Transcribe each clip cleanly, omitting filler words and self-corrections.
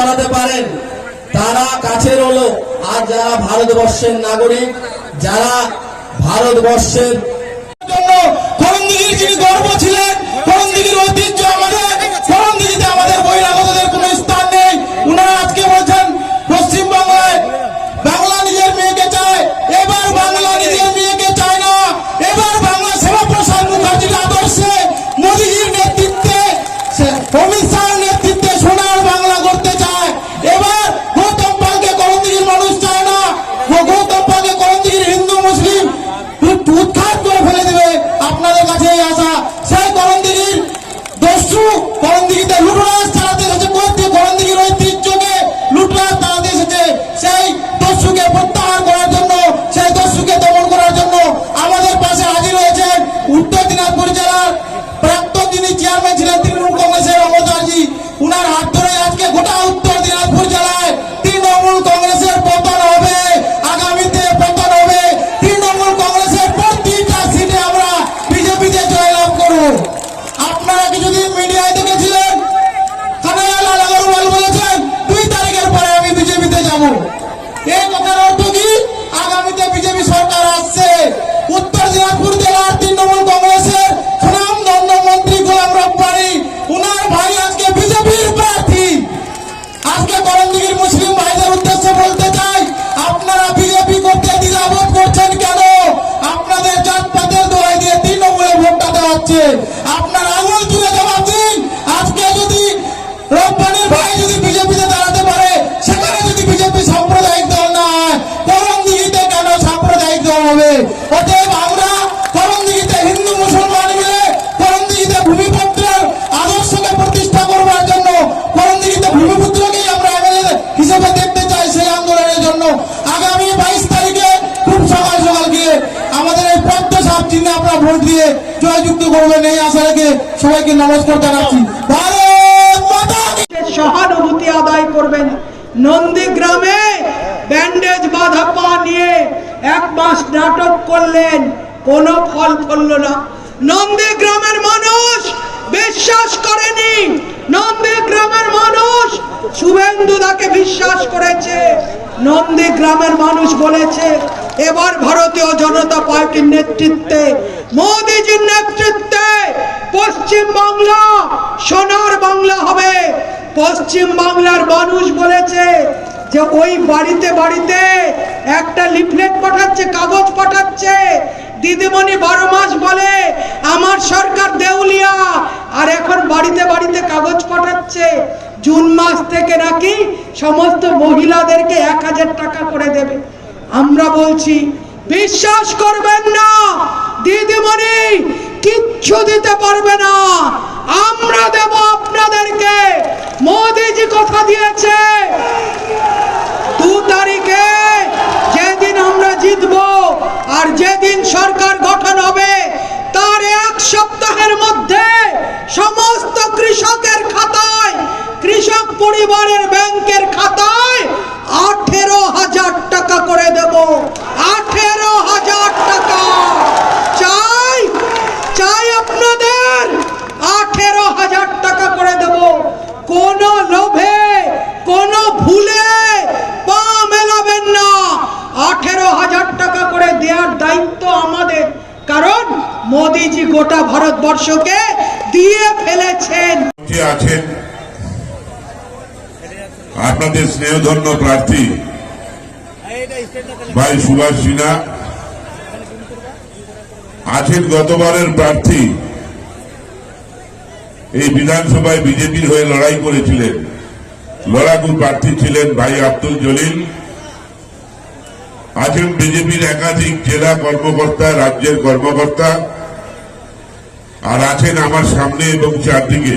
বানাতে পারেন তারা কাছের হলো। আর যারা ভারতবর্ষের নাগরিক, যারা ভারতবর্ষের জন্য করণদিঘির যিনি গর্ব ছিলেন, করণদিঘির ঐতিহ্য আমাদের, করণদিঘিতে আমাদের বহিরাগতদের কোনো স্থান নেই। উনারা আজকে বলছেন পশ্চিমবাংলায় বাংলা নিজের মেয়েকে চায়, এবার বাংলা নিজের মেয়েকে চায় না। এবার বাংলা শ্যামাপ্রসাদ মুখার্জির আদর্শে, মোদীজির নেতৃত্বে, অমিত শাহের নেতৃত্বে সোনার বাংলা করতে চায়। এবার গৌতম পালকে করণদিঘির মানুষ চায় না। গৌতম পালকে করণদিঘির হিন্দু মুসলিম উৎখাত করে ফেলে দেবে। আপনাদের কাছে এই আশা। সেই করণদিঘির দস্যু করণদিঘিতে লুটরাজ চালাতে এসেছে, করণদিঘির ঐতিহ্যকে লুটরাজ চালাতে এসেছে। সেই দস্যুকে প্রত্যাহার করার জন্য, সেই দস্যুকে দমন করার জন্য আমাদের পাশে হাজির হয়েছেন উত্তর দিনাজপুর জেলার প্রাক্তন যিনি চেয়ারম্যান ছিলেন তৃণমূল কংগ্রেসের অমরদাসজি। উনার হাত ধরে আজকে গোটা উত্তর দিনাজপুর জেলায় তৃণমূল কংগ্রেসের পতন হবে, আগামীতে পতন হবে। তৃণমূল কংগ্রেসের প্রতিটা সিটে আমরা বিজেপিতে জয়লাভ করব। আপনারা কিছুদিন মিডিয়ায় দেখেছিলেন কানাইয়ালাল আগরওয়াল বলেছেন 2 তারিখের পরে আমি বিজেপিতে যাব। এই কথার অর্থ কি? আগামীতে বিজেপি সরকার আসছে। উত্তর দিনাজপুর জেলার তৃণমূল কংগ্রেসের সুনামধন্য মন্ত্রী গোলাম রব্বানী, উনার ভাই আজকে বিজেপির প্রার্থী। আজকে করণদিঘির মুসলিম ভাইদের উদ্দেশ্যে বলতে চাই, আপনারা বিজেপি করতে দ্বিধাবোধ করছেন কেন? আপনাদের জাতপাতের দোহাই দিয়ে তৃণমূলে ভোটটা দেওয়া হচ্ছে। আপনারা আঙুল তুলে জবাব দিন। আজকে যদি রব্বানীর ভাই যদি বিজেপিতে দাঁড়াতে পারে, সেখানে যদি বিজেপি সাম্প্রদায়িক দল না হয়, করণদিঘিতে কেন সাম্প্রদায়িক দল হবে? অতএব আমরা করণদিঘিতে হিন্দু মুসলমান মিলে করণদিঘিতে ভূমিপুত্রের আদর্শকে প্রতিষ্ঠা করবার জন্য, করণদিঘিতে ভূমিপুত্রকেই আমরা এমএলএ হিসেবে দেখতে চাই। সেই আন্দোলনের জন্য আগামী 22 তারিখে খুব সকাল সকাল গিয়ে আমাদের এই পদ্ম সাপ চিহ্নে আপনারা ভোট দিয়ে জয়যুক্ত করবেন, এই আশা রেখে সবাইকে নমস্কার জানাচ্ছি। ভারত মাতা কি জয়। সহানুভূতি আদায় করবেন। নন্দীগ্রামে ব্যান্ডেজ বাঁধা পা নিয়ে 1 মাস নাটক করলেন, কোনো ফল ফলল না। নন্দীগ্রামের মানুষ বিশ্বাস করেনি। নন্দীগ্রামের মানুষ শুভেন্দুদাকে বিশ্বাস করেছে। নন্দীগ্রামের মানুষ বলেছে এবার ভারতীয় জনতা পার্টির নেতৃত্বে, মোদীজির নেতৃত্বে পশ্চিম বাংলা সোনার বাংলা হবে। পশ্চিম বাংলার মানুষ বলেছে যে ওই বাড়িতে বাড়িতে একটা লিফলেট পাঠাচ্ছে, কাগজ পাঠাচ্ছে। দিদিমণি 12 মাস বলে আমার সরকার দেউলিয়া, আর এখন বাড়িতে বাড়িতে কাগজ পাঠাচ্ছে জুন মাস থেকে নাকি সমস্ত মহিলাদেরকে 1000 টাকা করে দেবে। আমরা বলছি বিশ্বাস করবেন না, দিদিমণি কিচ্ছু দিতে পারবে না, আমরা দেব আপনাদেরকে। মোদিজি কথা দিয়েছে 2 তারিখে যেদিন আমরা জিতবো আর যেদিন সরকার গঠন হবে তার 1 সপ্তাহের মধ্যে সমস্ত কৃষকের খাতায়, কৃষক পরিবারের ব্যাংকের খাতায় 18,000 টাকা করে দেব। 18,000 টাকা চাই, চাই আপনাদের 18,000 টাকা করে দেব। কোন লোভে, কোন ভুলে পা মেলাবেন না। 18,000 টাকা করে দেওয়ার দায়িত্ব আমাদের, কারণ মোদিজি গোটা ভারতবর্ষকে দিয়ে ফেলেছেন। আছেন আপনাদের স্নেহধন্য প্রার্থী ভাই সুভাষ সিনহা, আছেন গতবারের প্রার্থী, এই বিধানসভায় বিজেপির হয়ে লড়াই করেছিলেন, লড়াকু প্রার্থী ছিলেন ভাই আব্দুল জলিল, আছেন বিজেপির একাধিক জেলা কর্মকর্তা, রাজ্যের কর্মকর্তা, আর আছেন আমার সামনে এবং চারদিকে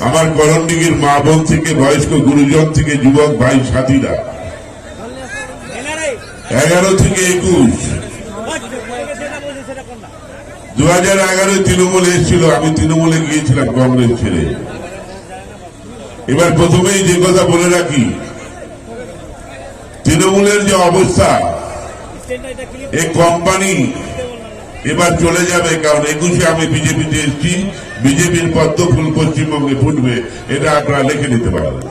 আমার করণদিঘির মা বোন থেকে বয়স্ক গুরুজন থেকে যুবক ভাই সাথীরা। 11 থেকে 21 2011 তৃণমূল এসেছিল, আমি তৃণমূলে গিয়েছিলাম কংগ্রেস ছেড়ে। এবার প্রথমেই যে কথা বলে রাখি, তৃণমূলের যে অবস্থা, এই কোম্পানি এবার চলে যাবে, কারণ 21-এ আমি বিজেপিতে এসেছি, বিজেপির পদ্ম ফুল পশ্চিমবঙ্গে ফুটবে, এটা আপনারা লিখে নিতে পারবেন।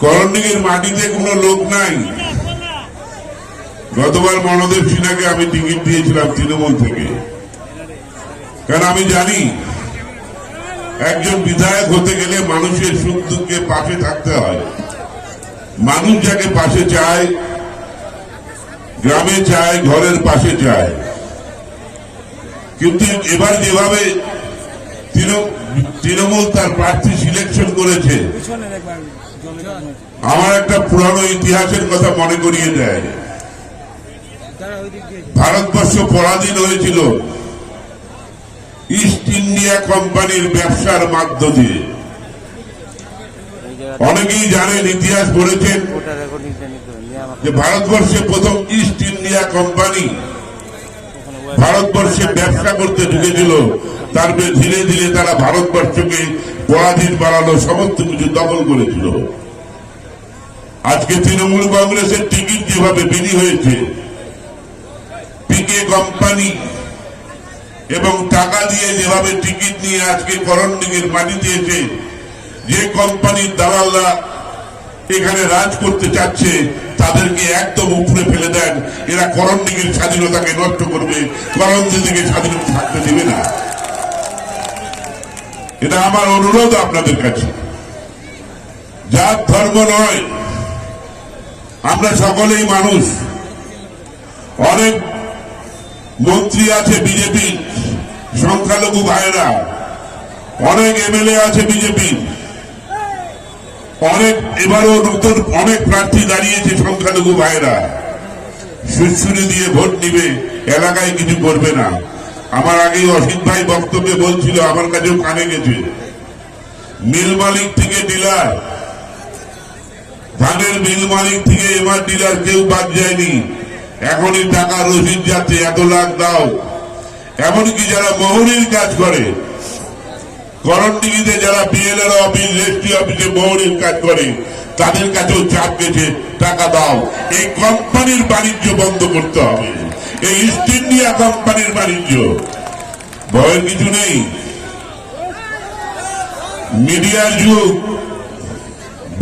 করণডিঘির মাটিতে কোনো লোক নাই। গতবার মনোদেব সিনহাকে আমি টিকিট দিয়েছিলাম তৃণমূল থেকে, কারণ আমি জানি একজন বিধায়ক হতে গেলে মানুষের সুখ দুঃখে পাশে থাকতে হয়। মানুষ যাকে পাশে চায়, গ্রামে চায়, ঘরের পাশে চায়। কিন্তু এবার যেভাবে তৃণমূল তার প্রার্থী সিলেকশন করেছে, আমার একটা পুরানো ইতিহাসের কথা মনে করিয়ে দেয়। ভারতবর্ষ পরাধীন হয়েছিল ইস্ট ইন্ডিয়া কোম্পানির ব্যবসার মাধ্য দিয়ে। অনেকেই জানেন, ইতিহাস পড়েছেন, যে ভারতবর্ষে প্রথম ইস্ট ইন্ডিয়া কোম্পানি ভারতবর্ষে ব্যবসা করতে ঢুকেছিল। তারপরে ধীরে ধীরে তারা ভারতবর্ষকে পরাধীন বানালো, সমস্ত কিছু দখল করেছিল। আজকে তৃণমূল কংগ্রেসের টিকিট যেভাবে বিলি হয়েছে, পিকে কোম্পানি এবং টাকা দিয়ে যেভাবে টিকিট নিয়ে আজকে করণডিঘির মাটিতে এসে যে কোম্পানির দালালরা এখানে রাজ করতে চাচ্ছে, তাদেরকে একদম উপরে ফেলে দেন। এরা করণডিঘির স্বাধীনতাকে নষ্ট করবে, করণডিঘিকে স্বাধীনতা থাকতে দেবে না। এটা আমার অনুরোধ আপনাদের কাছে। জাত ধর্ম নয়, আমরা সকলেই মানুষ। অনেক মন্ত্রী আছে বিজেপি, সংখ্যালঘু ভাইয়েরা, অনেক এমএলএ আছে বিজেপি, অনেক এবারও নতুন অনেক প্রার্থী দাঁড়িয়েছে সংখ্যালঘু ভাইয়েরা। সুরসুরি দিয়ে ভোট নিবে, এলাকায় কিছু করবে না। আমার আগেই অসিত ভাই বক্তব্যে বলছিল, আমার কাছেও কানে গেছে, মিল মালিক থেকে ডিলার, ধানের মিল মালিক থেকে এমআর ডিলার কেউ বাদ যায়নি। এখনই টাকা রসিদ যাচ্ছে, 1 লাখ দাও। এমনকি যারা মোহরির কাজ করে, করণডিঘিতে যারা বিএলআর অফিস, রেজিস্ট্রি অফিসে মোহরির কাজ করে, তাদের কাছেও চাপ গেছে, টাকা দাও। এই কোম্পানির বাণিজ্য বন্ধ করতে হবে, এই ইস্ট ইন্ডিয়া কোম্পানির বাণিজ্য। ভয়ের কিছু নেই, মিডিয়ার যুগ,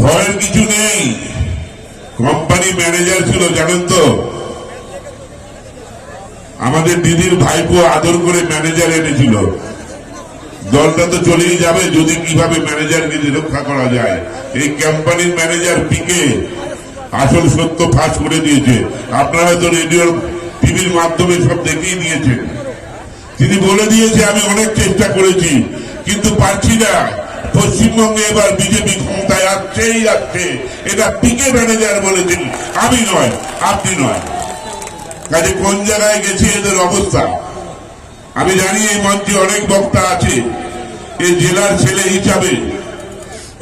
ভয়ের কিছু নেই। কোম্পানি ম্যানেজার ছিল, জানেন তো, আমাদের দিদির ভাইপো আদর করে ম্যানেজার এনেছিল। দলটা তো চলেই যাবে যদি কিভাবে ম্যানেজারকে রক্ষা করা যায়। এই কোম্পানির ম্যানেজার পিকে আসল সত্য ফাঁস করে দিয়েছে। আপনারা হয়তো রেডিওর টিভির মাধ্যমে সব দেখিয়ে দিয়েছেন। তিনি বলে দিয়েছে, আমি অনেক চেষ্টা করেছি কিন্তু পারছি না। পশ্চিমবঙ্গে এবার বিজেপি ক্ষমতায় আসছেই আসছে, এটা পিকে ম্যানেজার বলেছেন, আমি নয়, আপনি নয়। কাজে কোন জায়গায় গেছে এদের অবস্থা। আমি জানি এই মঞ্চে অনেক বক্তা আছে, এই জেলার ছেলে হিসাবে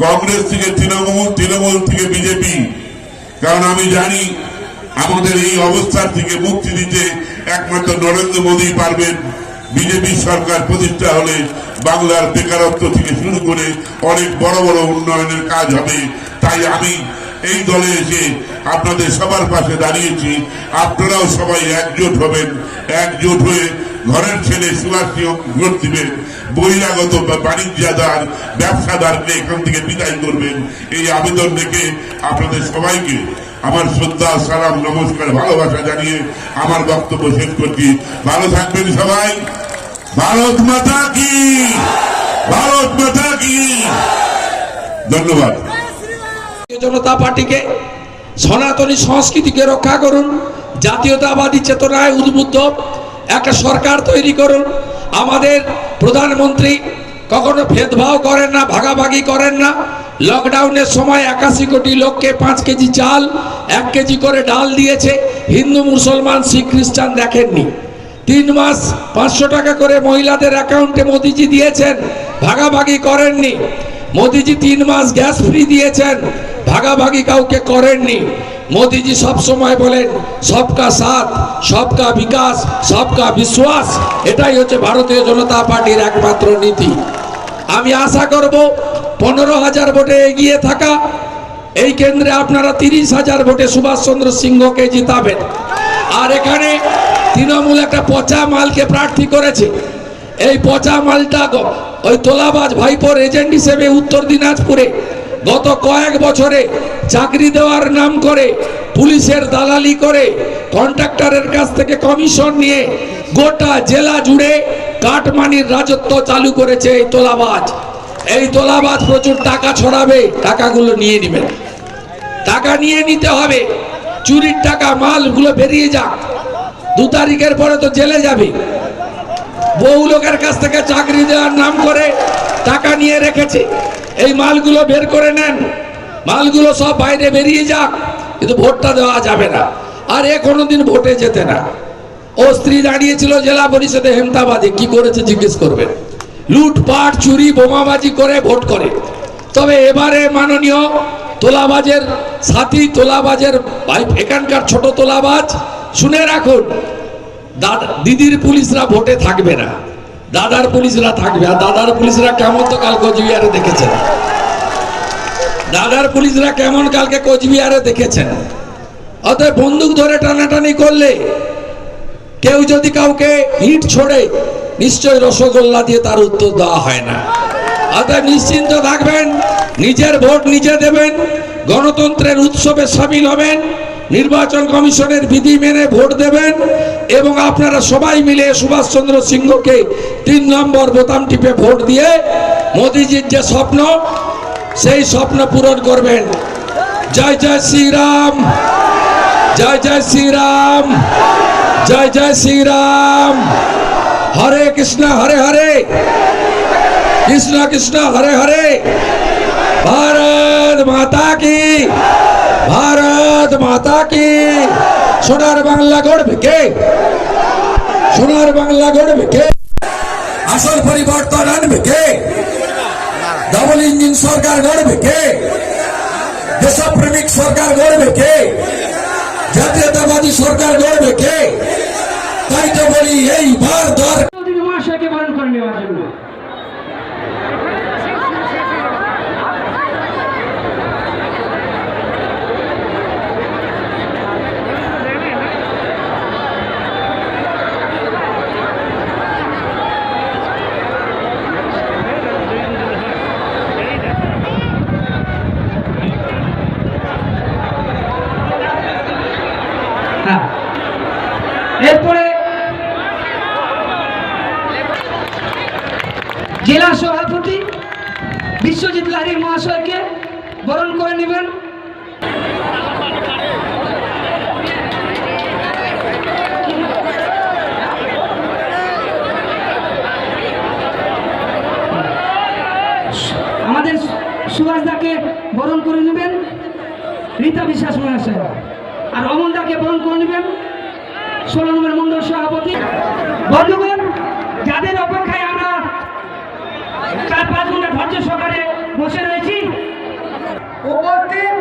কংগ্রেস থেকে তৃণমূল, তৃণমূল থেকে বিজেপি। কারণ আমি জানি আমাদের এই অবস্থার থেকে মুক্তি দিতে একমাত্র নরেন্দ্র মোদী পারবেন। বিজেপি সরকার প্রতিষ্ঠা হলে বাংলার বেকারত্ব থেকে শুরু করে অনেক বড় বড় উন্নয়নের কাজ হবে। তাই আমি এই দলে এসে আপনাদের সবার পাশে দাঁড়িয়েছি। আপনারাও সবাই একজোট হবেন, একজোট হয়ে ঘরের ছেলে সুভাষকে ভোট দিবেন, বহিরাগত বাণিজ্যদার ব্যবসাদারকে এখান থেকে বিদায় করবেন। এই আবেদন রেখে আপনাদের সবাইকে আমার শ্রদ্ধা, সালাম, নমস্কার, ভালোবাসা জানিয়ে আমার বক্তব্য শেষ করছি। ভালো থাকবেন সবাই। ভারত মাতা কি, ভারত মাতা কি। ধন্যবাদ। জনতা পার্টিকে, সনাতনী সংস্কৃতিকে রক্ষা করুন, জাতীয়তাবাদী চেতনায় উদ্বুদ্ধ একটা সরকার তৈরি করুন। আমাদের প্রধানমন্ত্রী কখনো ভেদভাব করেন না, ভাগাভাগি করেন না। লকডাউনের সময় 81 কোটি লোককে 5 কেজি চাল, 1 কেজি করে ডাল দিয়েছে। হিন্দু, মুসলমান, শিখ, খ্রিস্টান দেখেননি। 3 মাস 500 টাকা করে মহিলাদের অ্যাকাউন্টে মোদিজি দিয়েছেন, ভাগাভাগি করেননি। মোদিজি 3 মাস গ্যাস ফ্রি দিয়েছেন, ভাগাভাগি কাউকে করেননি। মোদিজি সব সময় বলেন সবকা সাথ, সবকা বিকাশ, সবকা বিশ্বাস। এটাই হচ্ছে ভারতীয় জনতা পার্টির একমাত্র নীতি। আমি আশা করব 15,000 ভোটে এগিয়ে থাকা এই কেন্দ্রে আপনারা 30,000 ভোটে সুভাষচন্দ্র সিংহকে জিতাবেন। আর এখানে তৃণমূল একটা পচা মালকে প্রার্থী করেছে। এই পচা মালটা ওই তোলাবাজ ভাইপোর এজেন্ট হিসেবে উত্তর দিনাজপুরে গত কয়েক বছরে চাকরি দেওয়ার নাম করে পুলিশের দালালি করে কন্ট্রাক্টরের কাছ থেকে কমিশন নিয়ে গোটা জেলা জুড়ে কাটমানির রাজত্ব চালু করেছে এই তোলাবাজ। এই তোলাবাজ প্রচুর টাকা ছড়াবে, টাকাগুলো নিয়ে নেবেন, টাকা নিয়ে নিতে হবে। চুরির টাকা মালগুলো বেরিয়ে যাক, 2 তারিখের পরে তো জেলে যাবে। বহু লোকের কাছ থেকে চাকরি দেওয়ার নাম করে টাকা নিয়ে রেখেছে, এই মালগুলো বের করে নেন, মালগুলো সব বাইরে বেরিয়ে যাক, কিন্তু ভোটটা দেওয়া যাবে না। আর এ কোনোদিন ভোটে যেতে না। ও স্ত্রী দাঁড়িয়েছিল জেলা পরিষদে হেমতাবাদে, কি করেছে জিজ্ঞেস করবেন। লুটপাট চুরি বোমাবাজি করে ভোট করে। তবে এবারে মাননীয় তোলাবাজের সাথী, তোলাবাজের ভাই, এখানকার ছোট তোলাবাজ শুনে রাখুন, দিদির পুলিশরা ভোটে থাকবে না, দাদার পুলিশরা থাকবে। আর দাদার পুলিশরা কেমন তো কাল কোচবিহারে দেখেছেন, দাদার পুলিশরা কেমন কালকে কোচবিহারে দেখেছেন। অতএব বন্দুক ধরে টানাটানি করলে, কেউ যদি কাউকে ইট ছোড়ে, নিশ্চয় রসগোল্লা দিয়ে তার উত্তর দেওয়া হয় না। অতএব নিশ্চিন্ত থাকবেন, নিজের ভোট নিজে দেবেন, গণতন্ত্রের উৎসবে সামিল হবেন, নির্বাচন কমিশনের বিধি মেনে ভোট দেবেন এবং আপনারা সবাই মিলে সুভাষচন্দ্র সিংহকে 3 নম্বর বোতাম টিপে ভোট দিয়ে মোদিজির যে স্বপ্ন, সেই স্বপ্ন পূরণ করবেন। জয় জয় শ্রীরাম, জয় জয় শ্রীরাম, জয় জয় শ্রীরাম। হরে কৃষ্ণ হরে হরে, কৃষ্ণ কৃষ্ণ হরে হরে। ভারত মাতা কি, ভারত মাতা কি। সোনার বাংলা গড়বে কে, সোনার বাংলা গড়বে কে, আসল পরিবর্তন আনবে কে, ডবল ইঞ্জিন সরকার গড়বে কে, দেশপ্রেমিক সরকার গড়বে কে, জাতীয়তাবাদী সরকার গড়বে কে। তাই তো বলি এইবার দরকার মহাশয়কে বরণ করে নেওয়ার জন্য। এরপরে জেলা সভাপতি বিশ্বজিৎ লাহিড়ী মহাশয়কে বরণ করে নেবেন। আমাদের সুভাষদাকে বরণ করে নেবেন রীতা বিশ্বাস মহাশয়, আর অমলদাকে বরণ করে নেবেন 16 নম্বর মন্ডল সভাপতি। বন্ধুগণ, যাদের অপেক্ষায় আমরা 4-5 ঘন্টা ধৈর্য সহকারে বসে রয়েছি, উপস্থিত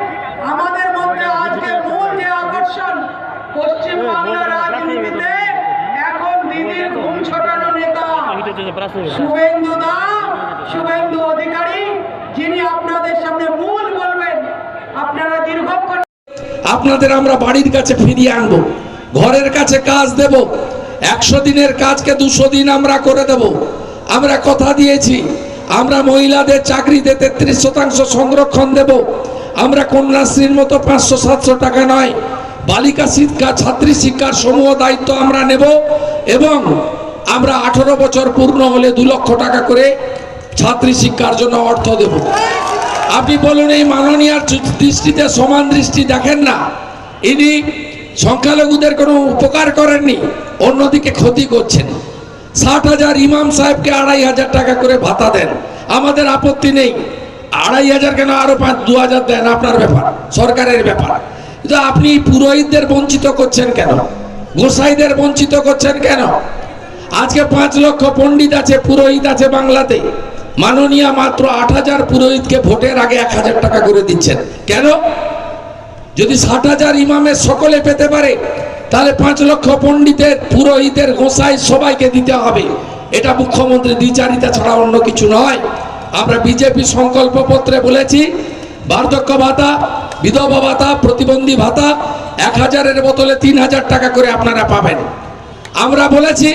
আমাদের মধ্যে আজকে মূল যে আকর্ষণ, পশ্চিমবাংলার রাজনীতিতে এখন দিদির ঘুম ছটানো নেতা শুভেন্দু অধিকারী, যিনি আপনাদের সামনে মূল বলবেন। আপনারা দীর্ঘক্ষণ, আপনাদের আমরা বাড়ির কাছে ফিরিয়ে আনবো, ঘরের কাছে কাজ দেব, 100 দিনের কাজকে 200 দিন আমরা করে দেব। আমরা কথা দিয়েছি, আমরা মহিলাদের চাকরিতে 33% সংরক্ষণ দেব। আমরা কন্যাশ্রীর মতো 500-700 টাকা নয়, বালিকা শিক্ষা, ছাত্রী শিক্ষার সমূহ দায়িত্ব আমরা নেব এবং আমরা 18 বছর পূর্ণ হলে 2 লক্ষ টাকা করে ছাত্রী শিক্ষার জন্য অর্থ দেব। আপনি বলুন, এই মাননীয়ার দৃষ্টিতে সমান দৃষ্টি দেখেন না? ইনি সংখ্যালঘুদের কোনো উপকার করেননি, অন্যদিকে ক্ষতি করছেন। 60,000 ইমাম সাহেবকে 2,500 টাকা করে ভাতা দেন, আমাদের আপত্তি নেই। 2,500 কেন, আরো 2,000 দেন, আপনার ব্যাপার, সরকারের ব্যাপার। কিন্তু আপনি পুরোহিতদের বঞ্চিত করছেন কেন? গোসাইদের বঞ্চিত করছেন কেন? আজকে 5 লক্ষ পণ্ডিত আছে, পুরোহিত আছে বাংলাতে। মাননীয়া মাত্র 8,000 পুরোহিতকে ভোটের আগে 1,000 টাকা করে দিচ্ছেন কেন? যদি 60,000 ইমামের সকলে পেতে পারে, তাহলে 5 লক্ষ পণ্ডিতের, পুরোহিতের, গোসাই সবাইকে দিতে হবে। এটা মুখ্যমন্ত্রী দ্বিচারিতা ছাড়া অন্য কিছু নয়। আমরা বিজেপি সংকল্প পত্রে বলেছি, বার্ধক্য ভাতা, বিধবা ভাতা, প্রতিবন্ধী ভাতা 1,000-এর বদলে 3,000 টাকা করে আপনারা পাবেন। আমরা বলেছি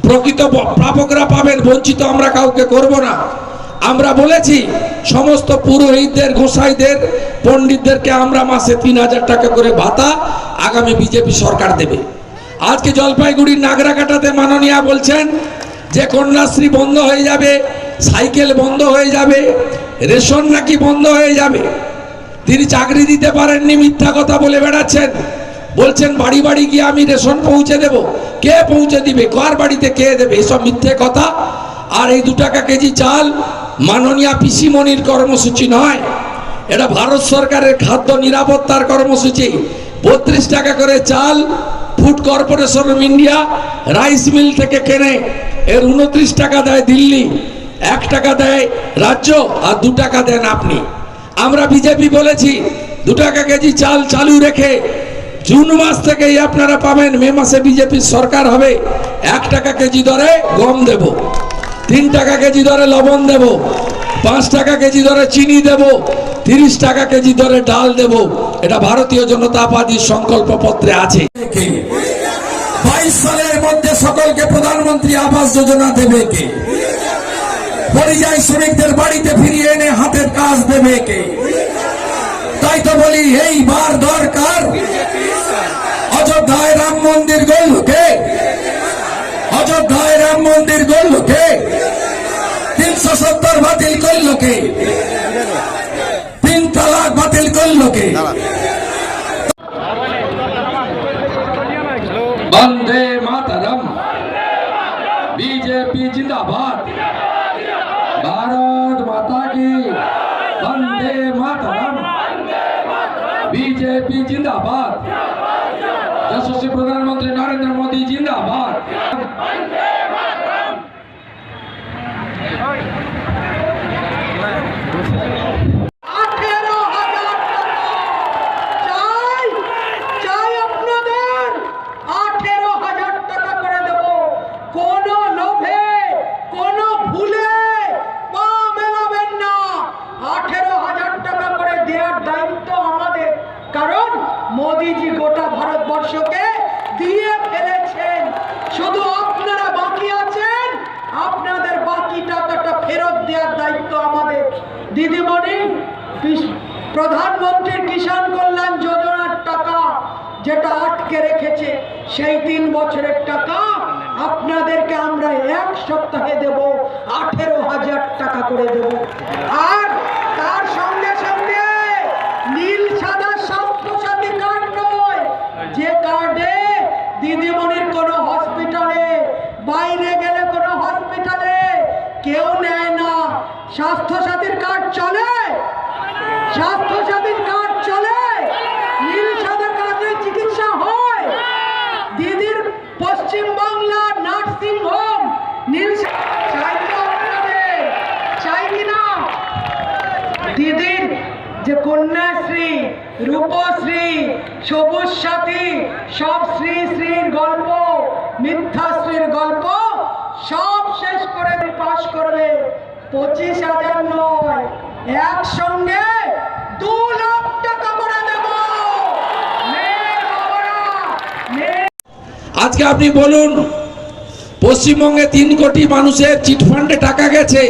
প্রকৃত প্রাপকরা পাবেন, বঞ্চিত আমরা কাউকে করব না। আমরা বলেছি সমস্ত পুরোহিতদের, গোসাইদের, পণ্ডিতদেরকে আমরা মাসে 3,000 টাকা করে ভাতা আগামী বিজেপি সরকার দেবে। আজকে জলপাইগুড়ির নাগরাকাটাতে মাননীয়া বলছেন যে কন্যাশ্রী বন্ধ হয়ে যাবে, সাইকেল বন্ধ হয়ে যাবে, রেশন নাকি বন্ধ হয়ে যাবে। তিনি চাকরি দিতে পারেননি, মিথ্যা কথা বলে বেড়াচ্ছেন। বলছেন বাড়ি বাড়ি গিয়ে আমি রেশন পৌঁছে দেব। কে পৌঁছে দিবে? কার বাড়িতে কে দেবে? এসব মিথ্যে কথা। আর এই 2 টাকা কেজি চাল মাননীয়া পিসিমণির কর্মসূচি নয়, এটা ভারত সরকারের খাদ্য নিরাপত্তার কর্মসূচি। 32 টাকা করে চাল Food Corporation of India rice mill থেকে কেনে, এর 29 টাকা দেয় দিল্লি, 1 টাকা দেয় রাজ্য, আর 2 টাকা দেন আপনি। আমরা বিজেপি বলেছি 2 টাকা কেজি চাল চালু রেখে জুন মাস থেকেই আপনারা পাবেন। মে মাসে বিজেপির সরকার হবে, 1 টাকা কেজি দরে গম দেব, 3 টাকা কেজি দরে লবণ দেব, 5 টাকা কেজি দরে চিনি দেব, 30 টাকা কেজি দরে ডাল দেব। এটা ভারতীয় জনতা পার্টির সংকল্প পত্রে আছে। 22 সালের মধ্যে সকলকে প্রধানমন্ত্রী আবাস যোজনা দেবে কে? পরিযায়ী শ্রমিকদের বাড়িতে ফিরিয়ে এনে হাতের কাজ দেবে কে? তাই তো বলি এইবার দরকার অযোধ্যায় রাম মন্দির গড়ল কে? অযোধ্যায় রাম মন্দির গড়ল কে? 370 বাতিল করল কে? 3 তালাক বাতিল করল কে? বন্দে মাতরম, বিজেপি জিন্দাবাদ, भारत माता की वंदे मातरम, बीजेपी जिंदाबाद, यशस्वी प्रधानमंत्री नरेंद्र मोदी जिंदाबाद। মোদিজি গোটা ভারতবর্ষকে দিয়ে ফেলেছেন, শুধু আপনারা বাকি আছেন। আপনাদের বাকি টাকাটা ফেরত দেওয়ার দায়িত্ব আমাদের। দিদিমণি, প্রধানমন্ত্রীর কিষাণ কল্যাণ যোজনার টাকা যেটা আটকে রেখেছে, সেই 3 বছরের টাকা আপনাদেরকে আমরা 1 সপ্তাহে দেব, 18,000 টাকা করে দেব। আর তার সঙ্গে সঙ্গে নীল সাদা স্বাস্থ্যসাথী কার্ড নয়, যে কার্ডে দিদিমণির কোনো হসপিটালে, বাইরে গেলে কোনো হসপিটালে কেউ নেয় না। স্বাস্থ্যসাথীর কার্ড চলে, স্বাস্থ্যসাথীর কার্ড চলে, নীল সাদা কার্ডে চিকিৎসা হয়। দিদির পশ্চিমবাংলার নার্সিং হোম নীল চাই না, আপনাদের চাই কিনা? দিদির যে কন্যাশ্রী, রূপশ্রী, সবুজ সাথী, সব শ্রী শ্রীর গল্প, মিথ্যাশ্রীর গল্প সব শেষ করে পাশ করবে। 25,000 নয়, একসঙ্গে 2 লাখ টাকা করে দেব। আজকে আপনি বলুন, পশ্চিমবঙ্গে 3 কোটি মানুষের চিটফান্ডে টাকা গেছে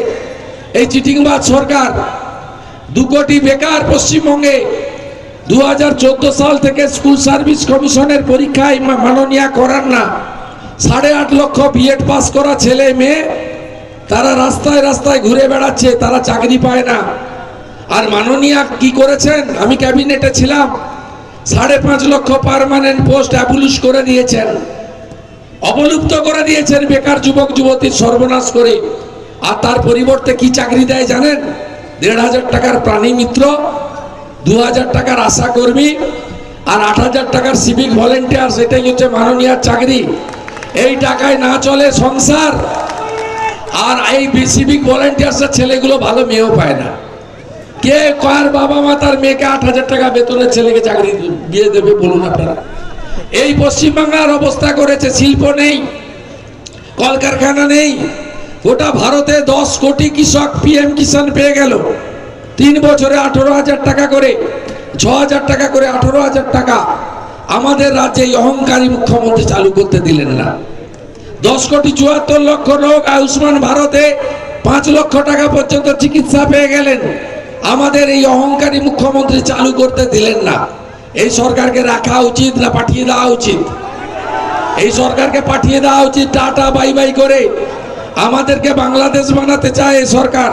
এই চিটিংবাজ সরকার। 2 কোটি বেকার পশ্চিমবঙ্গে। 2014 সাল থেকে স্কুল সার্ভিস কমিশনের পরীক্ষায় মাননীয়া করার না, 8.5 লক্ষ বিএড পাস করা ছেলে মেয়ে তারা রাস্তায় রাস্তায় ঘুরে বেড়াচ্ছে, তারা চাকরি পায় না। আর মাননীয়া কি করেছেন? আমি ক্যাবিনেটে ছিলাম, 5.5 লক্ষ পার্মানেন্ট পোস্ট অ্যাবলিশ করে দিয়েছেন, অবলুপ্ত করে দিয়েছেন বেকার যুবক যুবতীর সর্বনাশ করে। আর তার পরিবর্তে কি চাকরি দেয় জানেন? 1,500 টাকার প্রাণী মিত্র, 2,000 টাকার আশা কর্মী, আর 8,000 টাকার সিভিক ভলেন্টিয়ার। সেটাই হচ্ছে মাননীয়ার চাকরি। এই টাকায় না চলে সংসার। আর এই সিভিক ভলেন্টিয়ার্সের ছেলেগুলো ভালো মেয়েও পায় না। কে কার বাবা মা তার মেয়েকে 8,000 টাকা বেতনের ছেলেকে চাকরি দিয়ে দেবে বলুন আপনারা? এই পশ্চিমবাংলার অবস্থা করেছে। শিল্প নেই, কলকারখানা নেই। গোটা ভারতে 10 কোটি কৃষক PM কিষাণ পেয়ে গেল। 3 বছরে 18,000 টাকা করে, 6,000 টাকা করে, 18,000 টাকা। আমাদের রাজ্যে এই অহংকারী মুখ্যমন্ত্রী চালু করতে দিলেন না। 10 কোটি 74 লক্ষ লোক আয়ুষ্মান ভারতে 5 লক্ষ টাকা পর্যন্ত চিকিৎসা পেয়ে গেলেন। আমাদের এই অহংকারী মুখ্যমন্ত্রী চালু করতে দিলেন না। এই সরকারকে রাখা উচিত না পাঠিয়ে দেওয়া উচিত? এই সরকারকে পাঠিয়ে দেওয়া উচিত টাটা বাই বাই করে। আমাদেরকে বাংলাদেশ বানাতে চায় এই সরকার।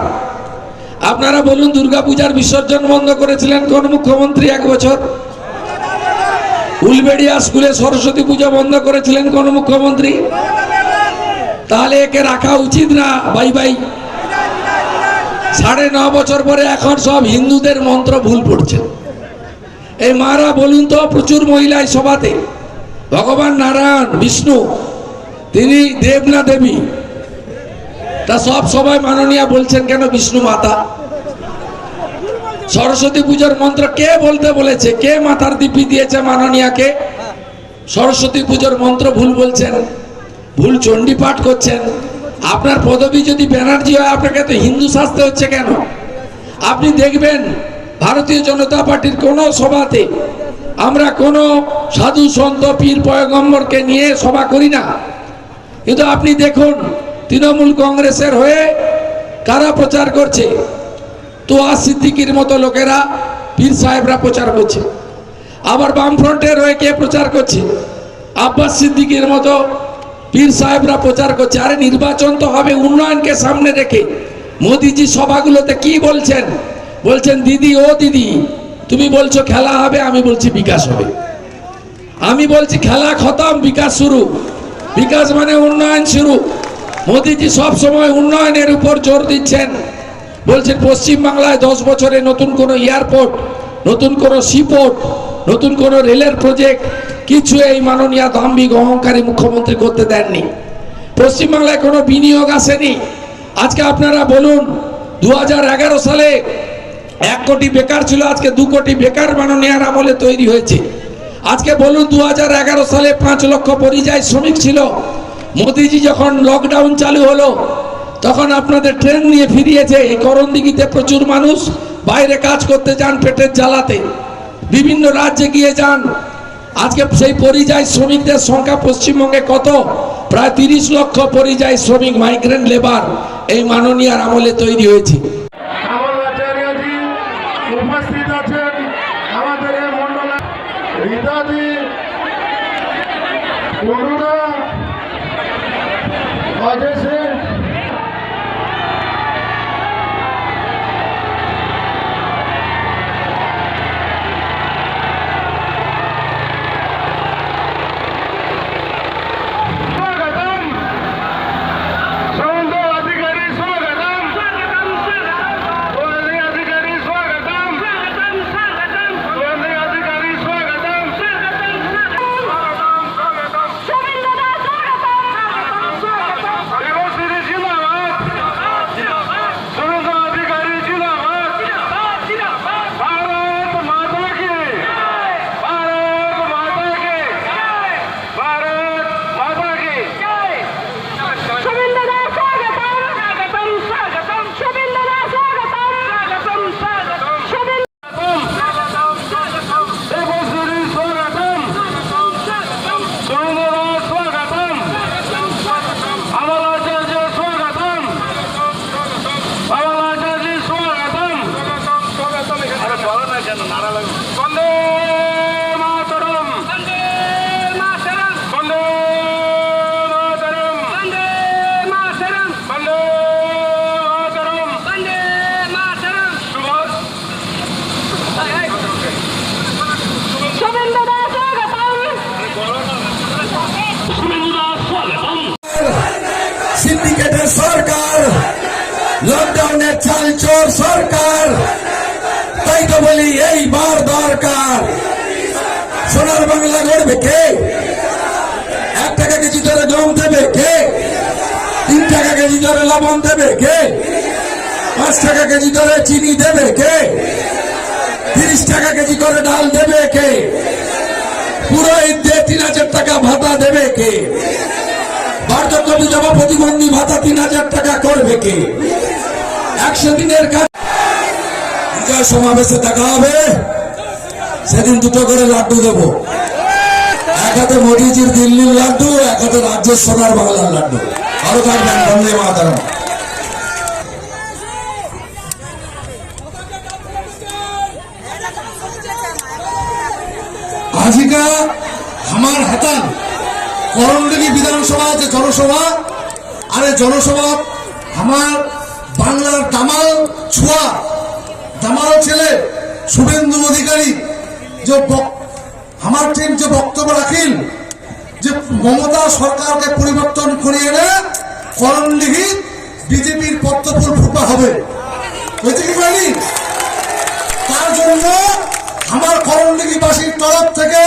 আপনারা বলুন, দুর্গাপূজার বিসর্জন বন্ধ করেছিলেন কোন মুখ্যমন্ত্রী 1 বছর? উলবেড়িয়া স্কুলে সরস্বতী পূজা বন্ধ করেছিলেন কোন মুখ্যমন্ত্রী? তাহলে একে রাখা উচিত না বাই বাই? 9.5 বছর পরে এখন সব হিন্দুদের মন্ত্র ভুল পড়ছে। এই মারা বলুন তো, প্রচুর মহিলা এই সভাতে। ভগবান নারায়ণ বিষ্ণু তিনি দেব না দেবী? তা সব সবাই মাননীয়া বলছেন কেন বিষ্ণু মাতা? সরস্বতী পুজোর মন্ত্র কে বলতে বলেছে? কে মাথার দিব্যি দিয়েছে মাননীয়াকে? সরস্বতী পুজোর মন্ত্র ভুল বলছেন, ভুল চণ্ডী পাঠ করছেন। আপনার পদবি যদি ব্যানার্জি হয়, আপনাকে তো হিন্দু সাজতে হচ্ছে কেন? আপনি দেখবেন ভারতীয় জনতা পার্টির কোনো সভাতে আমরা কোনো সাধু সন্ত পীর পয়গম্বরকে নিয়ে সভা করি না। কিন্তু আপনি দেখুন তৃণমূল কংগ্রেসের হয়ে কারা প্রচার করছে? তোয়া সিদ্দিকির মতো লোকেরা, পীর সাহেবরা প্রচার করছে। আবার বামফ্রন্টের হয়ে কে প্রচার করছে? আব্বাস সিদ্দিকির মতো পীর সাহেবরা প্রচার করছে। আরে নির্বাচন তো হবে, উন্নয়নকে সামনে রেখে মোদিজি সভাগুলোতে কি বলছেন? বলছেন দিদি ও দিদি তুমি বলছো খেলা হবে, আমি বলছি বিকাশ হবে। আমি বলছি খেলা খতম, বিকাশ শুরু। বিকাশ মানে উন্নয়ন শুরু। মোদিজি সব সময় উন্নয়নের উপর জোর দিচ্ছেন। বলছেন পশ্চিমবাংলায় 10 বছরে নতুন কোনো এয়ারপোর্ট, নতুন কোনো সিপোর্ট, নতুন কোনো রেলের প্রজেক্ট কিছু এই মাননীয় দাম্ভিক অহংকারী মুখ্যমন্ত্রী করতে দেননি। পশ্চিমবাংলায় কোনো বিনিয়োগ আসেনি। আজকে আপনারা বলুন 2011 সালে 1 কোটি বেকার ছিল, আজকে 2 কোটি বেকার মাননীয়ার আমলে তৈরি হয়েছে। আজকে বলুন 2011 সালে 5 লক্ষ পরিযায়ী শ্রমিক ছিল। মোদিজি যখন লকডাউন চালু হলো তখন আপনাদের ট্রেন নিয়ে ফিরিয়েছে। এই করণদিঘিতে প্রচুর মানুষ বাইরে কাজ করতে যান পেটের জ্বালাতে, বিভিন্ন রাজ্যে গিয়ে যান। আজকে সেই পরিযায়ী শ্রমিকদের সংখ্যা পশ্চিমবঙ্গে কত? প্রায় 30 লক্ষ পরিযায়ী শ্রমিক, মাইগ্রেন্ট লেবার এই মাননীয়ার আমলে তৈরি হয়েছে। আচার্যজি উপস্থিত আছেন আমাদের এই মন্ডলে, রীতাদি করুণা অজয় সিং, সিন্ডিকেটের সরকার, লকডাউনের চালচোর সরকার। তাই তো বলি এইবার দরকার। সোনার বাংলা গড়বে কে? 1 টাকা কেজি দরে গম দেবে কে? 3 টাকা কেজি দরে লবণ দেবে কে? 5 টাকা কেজি দরে চিনি দেবে কে? 30 টাকা কেজি করে ডাল দেবে কে? পুরোহিতদের 3000 টাকা ভাতা দেবে কে? বার্ধক্য বিধবা প্রতিবন্ধী ভাতা 3000 টাকা করবে কে? 100 দিনের কাজ বিজয় সমাবেশে দেখা হবে। সেদিন 2টো করে লাড্ডু দেবো। এক হাতে মোদিজির দিল্লির লাড্ডু, এক হাতে রাজ্যের সোনার বাংলার লাড্ডু। আরো থাকবেন। বন্দে মাতরম। আজিকা আমার হাতান করণদিঘি বিধানসভা যে জনসভা, আরে জনসভা আমার বাংলার দামাল ছুয়া দামাল ছেলে শুভেন্দু অধিকারী যে আমার টিম যে বক্তব্য রাখিল যে মমতা সরকারকে পরিবর্তন করিয়ে এনে করণদিঘি বিজেপির পদ্মফুল ফুপা হবে, হয়েছে কি পারি? তার জন্য আমার করণদিঘিবাসীর তরফ থেকে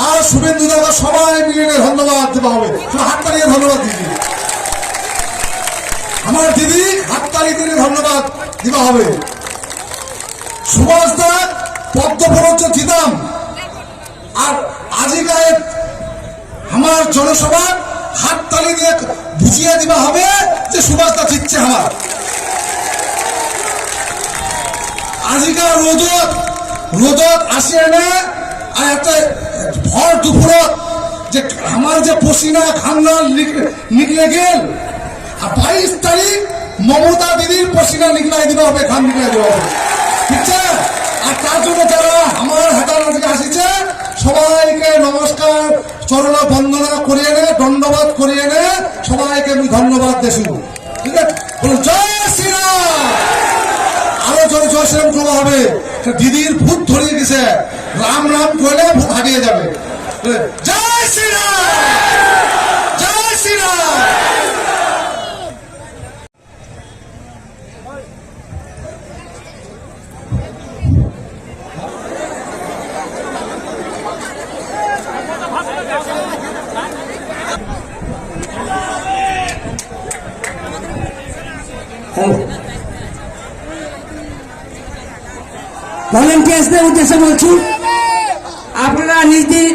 আর শুভেন্দু দাদা সবাই মিলে ধন্যবাদ দেওয়া হবে। হাততালি দিয়ে ধন্যবাদ দিদি, আমার দিদি হাততালি দিয়ে ধন্যবাদ দেওয়া হবে। সুভাষ দা পদ্মফুল জিতাম, আর আজিকায় আমার জনসভা হাততালি দিয়ে বুঝিয়ে দেওয়া হবে যে সুভাষ দা জিতছে। আমার আজিকার রোদত আসিয়ে না, আর একটা ভর দুপুরত যে আমার যে পসিনা খান্না নিকলে গেল, আর 22 তারিখ মমতা দিদির পসিনা নিকলাই দিবা হবে, খান নিকলাই দেওয়া হবে, ঠিক আছে? আর তার জন্য যারা আমার হাতার থেকে আসিছে সবাইকে নমস্কার চরণ বন্দনা করিয়ে নে, দণ্ডবাদ করিয়ে নে, সবাইকে আমি ধন্যবাদ দেশু, ঠিক আছে? বলুন জয় শ্রীরাম। আরো জোরে জয় শ্রীরাম করা হবে। দিদির ভূত ধরিয়ে দিছে, রাম রাম করলে ভূত হারিয়ে যাবে। জয় শ্রীরাম, জয় শ্রীরাম। ভলেন্টিয়ার্সদের উদ্দেশ্যে বলছি, আপনারা নিজের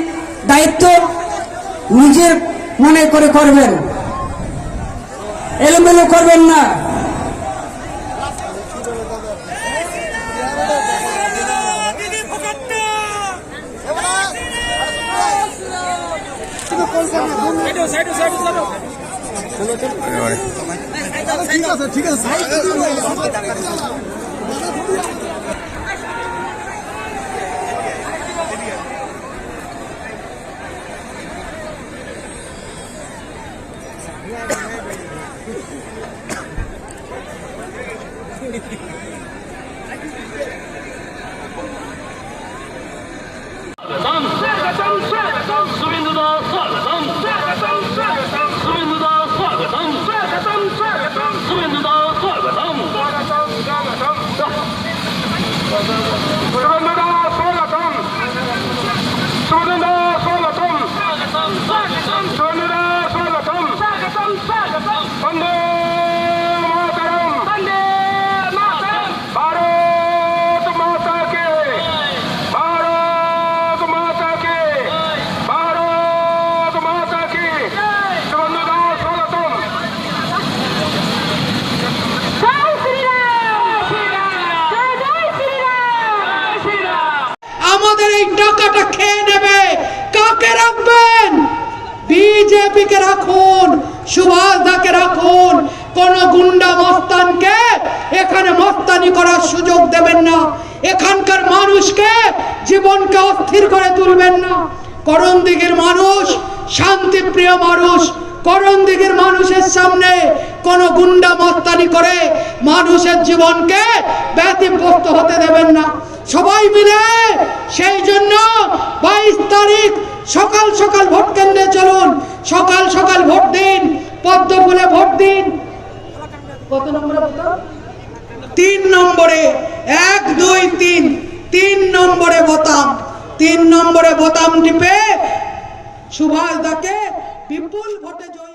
দায়িত্ব নিজের মনে করে করবেন, এলোমেলো করবেন না। ঠিক আছে। আমাদের এই টাকাটা খেয়ে নেবে, কাকে রাখবেন? বিজেপি কে রাখুন, সুভাষ দাকে রাখুন। কোন গুন্ডা মস্তানকে এখানে মস্তানি করার সুযোগ দেবেন না। এখানকার মানুষকে জীবনকে অস্থির করে তুলবেন না। করণদিঘির মানুষ শান্তিপ্রিয় মানুষ। করণদিঘির মানুষের সামনে কোন গুন্ডা মস্তানি করে মানুষের জীবনকে ব্যতিব্যস্ত হতে দেবেন না। সবাই মিলে সেই জন্য 22 তারিখ সকাল সকাল ভোট কেন্দ্রে চলুন, সকাল সকাল ভোট দিন, পদ্মফুলে ভোট দিন। কত নম্বরে? 3 নম্বরে, 1 2 3, 3 নম্বরে বোতাম, 3 নম্বরে বোতাম টিপে সুভাষ দাকে বিপুল ভোটে জয়ী